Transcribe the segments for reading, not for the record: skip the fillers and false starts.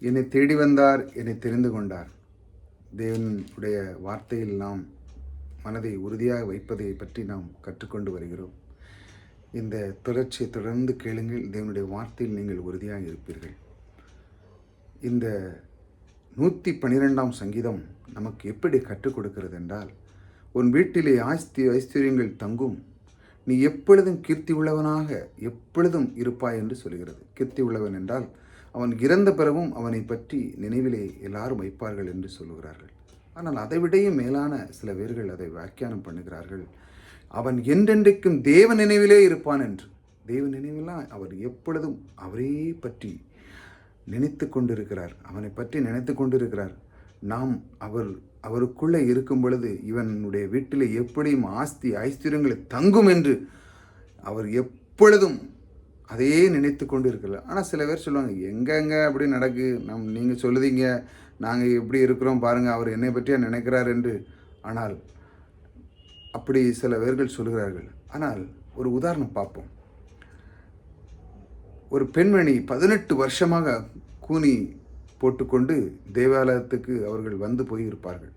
என்னை தேடி வந்தார், என்னை தெரிந்து கொண்டார். தேவனுடைய வார்த்தையில் நாம் மனதை உறுதியாக வைப்பதை பற்றி நாம் கற்றுக்கொண்டு வருகிறோம். இந்த தொடர்ச்சியை தொடர்ந்து கேளுங்கள். தேவனுடைய வார்த்தையில் நீங்கள் உறுதியாக இருப்பீர்கள். இந்த 112ஆம் சங்கீதம் நமக்கு எப்படி கற்றுக் கொடுக்கிறது என்றால், உன் வீட்டிலே ஐஸ்வர்யங்கள் தங்கும், நீ எப்பொழுதும் கீர்த்தி உள்ளவனாக எப்பொழுதும் இருப்பாய் என்று சொல்கிறது. கீர்த்தி உள்ளவன் என்றால் அவன் இறந்த பிறகும் அவனை பற்றி நினைவிலே எல்லாரும் வைப்பார்கள் என்று சொல்லுகிறார்கள். ஆனால் அதைவிடையும் மேலான சில பேர்கள் அதை வியாக்கியானம் பண்ணுகிறார்கள். அவன் என்றென்றைக்கும் தேவ நினைவிலே இருப்பான் என்று. தேவ நினைவெல்லாம் அவர் எப்பொழுதும் அவரே பற்றி நினைத்து கொண்டிருக்கிறார். அவனை பற்றி நினைத்து கொண்டிருக்கிறார். நாம் அவருக்குள்ளே இருக்கும் பொழுது இவனுடைய வீட்டில் எப்படியும் ஆஸ்தி ஐஸ்வர்யங்களை தங்கும் என்று அவர் எப்பொழுதும் அதையே நினைத்து கொண்டு இருக்கிறார். ஆனால் சில பேர் சொல்லுவாங்க, எங்கெங்க அப்படி நடக்கு, நீங்கள் சொல்லுதீங்க, நாங்கள் எப்படி இருக்கிறோம் பாருங்கள், அவர் என்னை பற்றியா நினைக்கிறார் என்று. ஆனால் அப்படி சில பேர்கள் சொல்கிறார்கள். ஆனால் ஒரு உதாரணம் பார்ப்போம். ஒரு பெண்மணி 18 வருஷமாக கூனி போட்டுக்கொண்டு தேவாலயத்துக்கு அவர்கள் வந்து போயிருப்பார்கள்.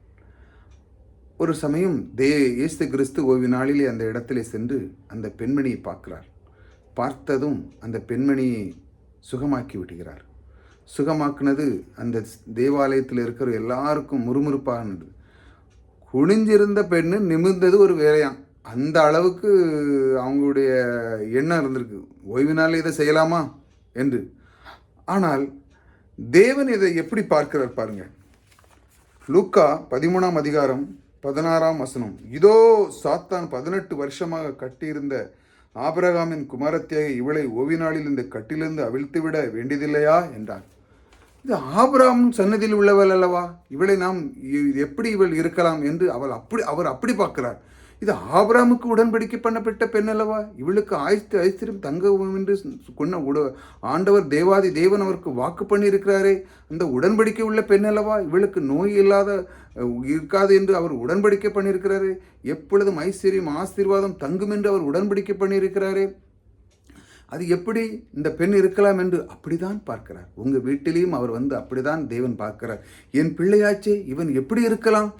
ஒரு சமயம் இயேசு கிறிஸ்து ஓய்வு நாளிலே அந்த இடத்திலே சென்று அந்த பெண்மணியை பார்க்கிறார். பார்த்ததும் அந்த பெண்மணியை சுகமாக்கி விடுகிறார். சுகமாக்குனது அந்த தேவாலயத்தில் இருக்கிற எல்லாருக்கும் முறுமுறுப்பானது. குனிஞ்சிருந்த பெண்ணு நிமிர்ந்தது ஒரு வேலையாம். அந்த அளவுக்கு அவங்களுடைய எண்ணம் இருந்திருக்கு, ஓய்வு நாள் இதை செய்யலாமா என்று. ஆனால் தேவன் இதை எப்படி பார்க்கிறார் பாருங்க. லூக்கா 13ஆம் அதிகாரம் 16ஆம் வசனம். இதோ சாத்தான் 18 வருஷமாக கட்டியிருந்த ஆபிரகாமின் குமாரத்தியாக இவளை ஓய்வு நாளில் இந்த கட்டிலிருந்து அவிழ்த்துவிட வேண்டியதில்லையா என்றார். இது ஆபிரகாம் சன்னதியில் உள்ளவள் அல்லவா, இவளை நாம் எப்படி இவள் இருக்கலாம் என்று அவர் அப்படி பார்க்கிறார். இது ஆபிரகாமுக்கு உடன்படிக்கை பண்ணப்பட்ட பெண் அல்லவா, இவளுக்கு ஐஸ்வர்யம் தங்கவும் என்று கொன்ன ஆண்டவர் தேவாதி தேவன் அவருக்கு வாக்கு பண்ணியிருக்கிறாரே, அந்த உடன்படிக்கை உள்ள பெண் அல்லவா, இவளுக்கு நோய் இருக்காது என்று அவர் உடன்படிக்கை பண்ணியிருக்கிறாரே, எப்பொழுதும் ஐஸ்வர்யம் ஆசீர்வாதம் தங்கும் என்று அவர் உடன்படிக்கை பண்ணியிருக்கிறாரே, அது எப்படி இந்த பெண் இருக்கலாம் என்று அப்படிதான் பார்க்கிறார். உங்கள் வீட்டிலையும் அவர் அப்படிதான் தேவன் பார்க்கிறார். என் பிள்ளையாச்சே, இவன் எப்படி இருக்கலாம்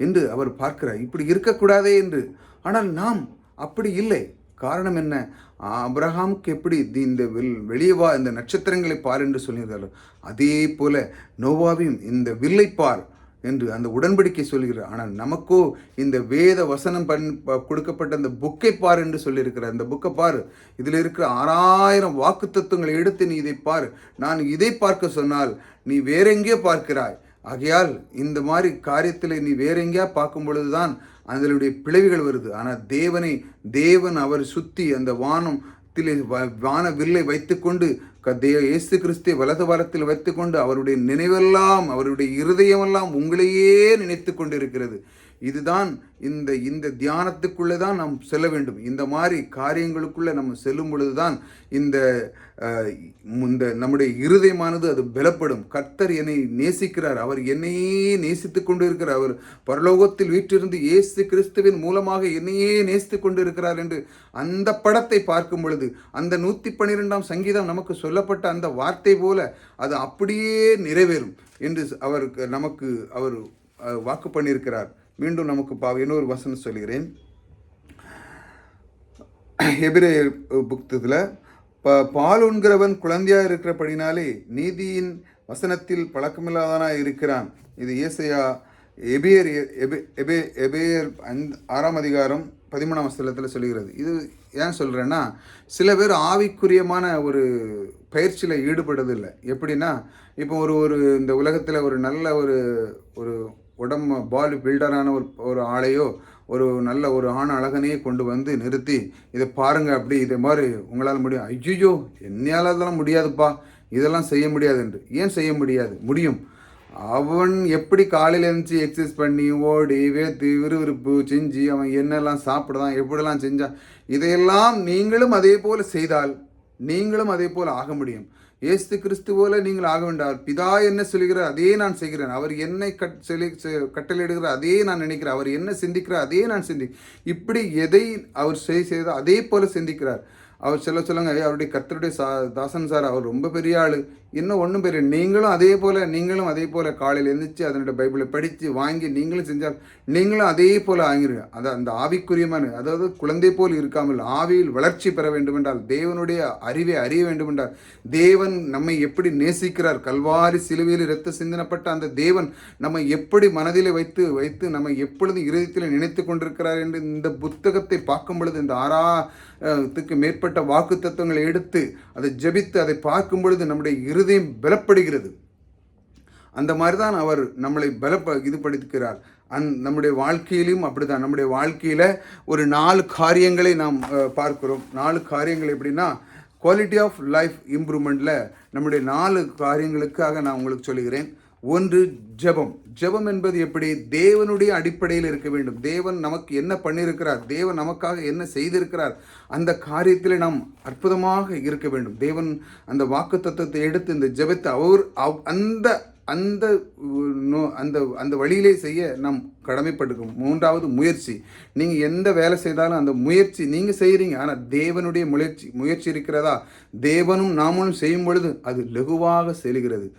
என்று அவர் பார்க்கிறார், இப்படி இருக்கக்கூடாதே என்று. ஆனால் நாம் அப்படி இல்லை. காரணம் என்ன? ஆபிரகாமுக்கு எப்படி இந்த வெளியே வா, இந்த நட்சத்திரங்களை பார் என்று சொல்கிறார்கள், அதே போல நோவாவையும் இந்த வில்லை பார் என்று அந்த உடன்படிக்கை சொல்கிறார். ஆனால் நமக்கோ இந்த வேத வசனம் கொடுக்கப்பட்ட அந்த புக்கை பார் என்று சொல்லியிருக்கிறார். இந்த புக்கை பார், இதில் இருக்கிற 6000 வாக்கு தத்துவங்களை எடுத்து நீ இதை பார், நான் இதை பார்க்க சொன்னால் நீ வேற எங்கேயோ பார்க்கிறாய். ஆகையால் இந்த மாதிரி காரியத்தில் நீ வேற எங்கேயா பார்க்கும் பொழுதுதான் அதனுடைய பிளவுகள் வருது. ஆனால் தேவன் அவர் சுற்றி அந்த வான வில்லை வைத்துக்கொண்டு இயேசு கிறிஸ்துவை வலது வாரத்தில் வைத்துக்கொண்டு அவருடைய நினைவெல்லாம் அவருடைய இருதயமெல்லாம் உங்களையே நினைத்து கொண்டு இருக்கிறது. இதுதான் இந்த தியானத்துக்குள்ளே தான் நாம் செல்ல வேண்டும். இந்த மாதிரி காரியங்களுக்குள்ளே நம்ம செல்லும் பொழுது தான் இந்த நம்முடைய இருதயமானது அது பலப்படும். கர்த்தர் என்னை நேசிக்கிறார், அவர் என்னையே நேசித்து கொண்டு இருக்கிறார், அவர் பரலோகத்தில் வீற்றிருந்து இயேசு கிறிஸ்துவின் மூலமாக என்னையே நேசித்து கொண்டு இருக்கிறார் என்று அந்த படத்தை பார்க்கும் பொழுது அந்த 112ஆம் சங்கீதம் நமக்கு சொல்லப்பட்ட அந்த வார்த்தை போல அது அப்படியே நிறைவேறும் என்று நமக்கு அவர் வாக்கு பண்ணியிருக்கிறார். மீண்டும் நமக்கு இன்னொரு வசனம் சொல்கிறேன். எபிரேயர் புத்தகத்தில் பால் உண்கிறவன் குழந்தையாக இருக்கிறபடினாலே நீதியின் வசனத்தில் பழக்கமில்லாதவனாக இருக்கிறான். இது ஏசாயா எபேயர் 6ஆம் அதிகாரம் 13ஆம் வசனத்தில் சொல்கிறது. இது ஏன் சொல்கிறேன்னா, சில பேர் ஆவிக்குரியமான ஒரு பயிற்சியில் ஈடுபடுறதில்லை. எப்படின்னா, இப்போ ஒரு இந்த உலகத்தில் ஒரு நல்ல ஒரு உடம்பு பாடி பில்டரான ஒரு ஆளையோ நல்ல ஒரு ஆண் அழகனையே கொண்டு வந்து நிறுத்தி இதை பாருங்கள், அப்படி இதை மாதிரி உங்களால் முடியும், ஐயோ என்னையால் அதெல்லாம் முடியாதுப்பா, இதெல்லாம் செய்ய முடியாது என்று. ஏன் செய்ய முடியாது? முடியும். அவன் எப்படி காலையில் எழுந்துச்சு எக்ஸசைஸ் பண்ணி ஓடி வேத்து விறுவிறுப்பு செஞ்சு அவன் என்னெல்லாம் சாப்பிடுதான், எப்படிலாம் செஞ்சான், இதையெல்லாம் நீங்களும் அதே போல் செய்தால் நீங்களும் அதே போல் ஆக முடியும். இயேசு கிறிஸ்து போல நீங்கள் ஆக வேண்டாம். பிதா என்ன சொல்கிறார் அதே நான் செய்கிறேன், அவர் என்னை கட்டளையிடுகிறார் அதே நான் நினைக்கிறேன், அவர் என்ன சிந்திக்கிறார் அதே நான் இப்படி எதை அவர் செய்தால் அதே போல சிந்திக்கிறார். அவர் சொல்லுங்க, அவருடைய கர்த்தருடைய தாசன் சார், அவர் ரொம்ப பெரிய ஆள், இன்னும் ஒன்றும் பெரிய நீங்களும் அதே போல் காலையில் எழுந்திரிச்சு அதனுடைய பைபிளை படித்து வாங்கி நீங்களும் செஞ்சால் நீங்களும் அதே போல் ஆகிருங்க. அந்த ஆவிக்குரியமான, அதாவது குழந்தை போல் இருக்காமல் ஆவியில் வளர்ச்சி பெற வேண்டுமென்றால், தேவனுடைய அறிவை அறிய வேண்டுமென்றால், தேவன் நம்மை எப்படி நேசிக்கிறார், கல்வாரி சிலுவையில் இரத்த சிந்தனப்பட்ட அந்த தேவன் நம்மை எப்படி மனதில் வைத்து நம்மை எப்பொழுதும் இருதயத்தில் நினைத்து கொண்டிருக்கிறார் என்று இந்த புத்தகத்தை பார்க்கும் பொழுது, இந்த 6,000க்கு மேற்பட்ட வாக்கு தத்துவங்களை எடுத்து அதை ஜபித்து அதை பார்க்கும் பொழுது நம்முடைய இருதயம் பலப்படுகிறது. அந்த மாதிரி தான் அவர் நம்மளை இதுபடுத்துகிறார். நம்முடைய வாழ்க்கையிலும் அப்படிதான். நம்முடைய வாழ்க்கையில் ஒரு 4 காரியங்களை நாம் பார்க்கிறோம். 4 காரியங்கள் எப்படின்னா, குவாலிட்டி ஆஃப் லைஃப் இம்ப்ரூவ்மெண்ட்டில் நம்முடைய 4 காரியங்களுக்காக நான் உங்களுக்கு சொல்லுகிறேன். 1, ஜெபம். ஜெபம் என்பது எப்படி? தேவனுடைய அடிப்படையில் இருக்க வேண்டும். தேவன் நமக்கு என்ன பண்ணியிருக்கிறார், தேவன் நமக்காக என்ன செய்திருக்கிறார், அந்த காரியத்தில் நாம் அற்புதமாக இருக்க வேண்டும். தேவன் அந்த வாக்கு தத்துவத்தை எடுத்து இந்த ஜெபத்தை அந்த அந்த வழியிலே செய்ய நாம் கடமைப்பட்டிருக்கோம். 3வது முயற்சி. நீங்கள் எந்த வேலை செய்தாலும் அந்த முயற்சி நீங்கள் செய்கிறீங்க, ஆனால் தேவனுடைய முயற்சி இருக்கிறதா? தேவனும் நாமளும் செய்யும் பொழுது அது லகுவாக செல்கிறது.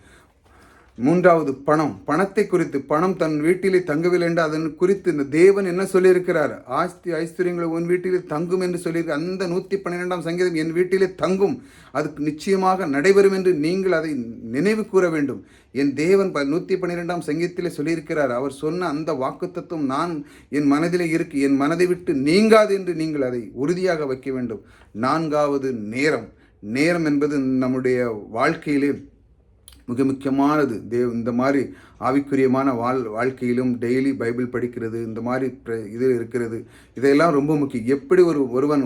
3வது பணம். பணத்தை குறித்து, பணம் தன் வீட்டிலே தங்கவில்லை என்று அதன் குறித்து இந்த தேவன் என்ன சொல்லியிருக்கிறார்? ஆஸ்தி ஐஸ்வர்யங்களை உன் வீட்டிலே தங்கும் என்று சொல்லியிருக்க அந்த 112ஆம் சங்கீதம் என் வீட்டிலே தங்கும், அதுக்கு நிச்சயமாக நடைபெறும் என்று நீங்கள் அதை நினைவு கூற வேண்டும். என் தேவன் 112ஆம் சங்கீதத்திலே சொல்லியிருக்கிறார். அவர் சொன்ன அந்த வாக்குத்தத்தம் நான் என் மனதிலே இருக்கு, என் மனதை விட்டு நீங்காது என்று நீங்கள் அதை உறுதியாக வைக்க வேண்டும். 4வது நேரம். நேரம் என்பது நம்முடைய வாழ்க்கையிலே மிக முக்கியமானது. இந்த மாதிரி ஆவிக்குரியமான வாழ்க்கையிலும் டெய்லி பைபிள் படிக்கிறது, இந்த மாதிரி இது இருக்கிறது, இதெல்லாம் ரொம்ப முக்கியம். எப்படி ஒருவன்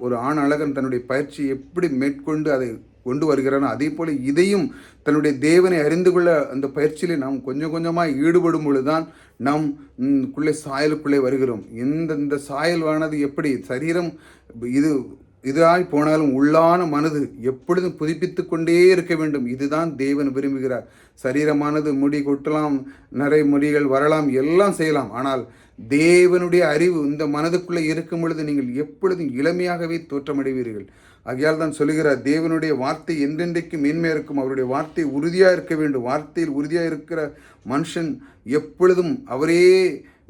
ஒரு ஆண் அழகன் தன்னுடைய பயிற்சி எப்படி மேற்கொண்டு அதை கொண்டு வருகிறானோ, அதே போல் இதையும் தன்னுடைய தேவனை அறிந்து கொள்ள அந்த பயிற்சியில் நாம் கொஞ்சம் கொஞ்சமாக ஈடுபடும் பொழுதுதான் நாம் சாயலுக்குள்ளே வருகிறோம். இந்த சாயலானது எப்படி சரீரம் இதாய் போனாலும் உள்ளான மனது எப்பொழுதும் புதுப்பித்து கொண்டே இருக்க வேண்டும். இதுதான் தேவன் விரும்புகிறார். சரீரமானது முடி கொட்டலாம், நிறைய முடிகள் வரலாம், எல்லாம் செய்யலாம். ஆனால் தேவனுடைய அறிவு இந்த மனதுக்குள்ளே இருக்கும் பொழுது நீங்கள் எப்பொழுதும் இளமையாகவே தோற்றமடைவீர்கள். ஆகையால் தான் சொல்லுகிறார், தேவனுடைய வார்த்தை என்றென்றைக்கும் மேன்மையாக இருக்கும். அவருடைய வார்த்தை உறுதியாக இருக்க வேண்டும். வார்த்தையில் உறுதியாக இருக்கிற மனுஷன் எப்பொழுதும் அவரே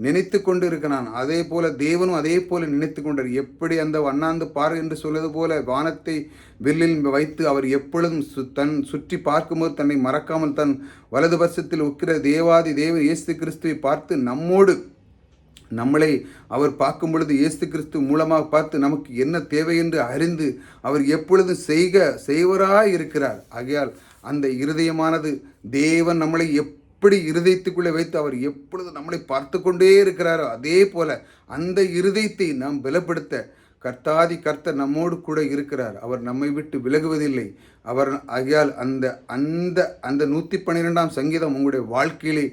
நினைத்து கொண்டு இருக்கிறான். அதே போல தேவனும் அதே போல நினைத்து கொண்டார். எப்படி அந்த வண்ணாந்து பார் என்று சொல்வது போல வானத்தை வில்லில் வைத்து அவர் எப்பொழுதும் சுற்றி பார்க்கும்போது தன்னை மறக்காமல் தன் வலது பட்சத்தில் உட்கிற தேவாதி தேவன் இயேசு கிறிஸ்துவை பார்த்து நம்மளை அவர் பார்க்கும் பொழுது இயேசு கிறிஸ்து மூலமாக பார்த்து நமக்கு என்ன தேவை என்று அறிந்து அவர் எப்பொழுதும் செய்வராய் இருக்கிறார். ஆகையால் அந்த இருதயமானது தேவன் நம்மளை எப்படி இருதயத்துக்குள்ளே வைத்து அவர் எப்பொழுது நம்மளை பார்த்து கொண்டே இருக்கிறாரோ, அதே போல அந்த இருதயத்தை நாம் பலப்படுத்த கர்த்தர் நம்மோடு கூட இருக்கிறார். அவர் நம்மை விட்டு விலகுவதில்லை. ஆகையால் அந்த 112ஆம் சங்கீதம் உங்களுடைய வாழ்க்கையிலே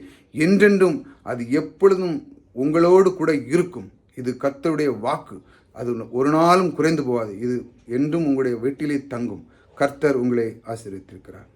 என்றென்றும் அது எப்பொழுதும் உங்களோடு கூட இருக்கும். இது கர்த்தருடைய வாக்கு. அது ஒரு நாளும் குறைந்து போகாது. இது என்றும் உங்களுடைய வீட்டிலே தங்கும். கர்த்தர் உங்களை ஆசீர்வதித்திருக்கிறார்.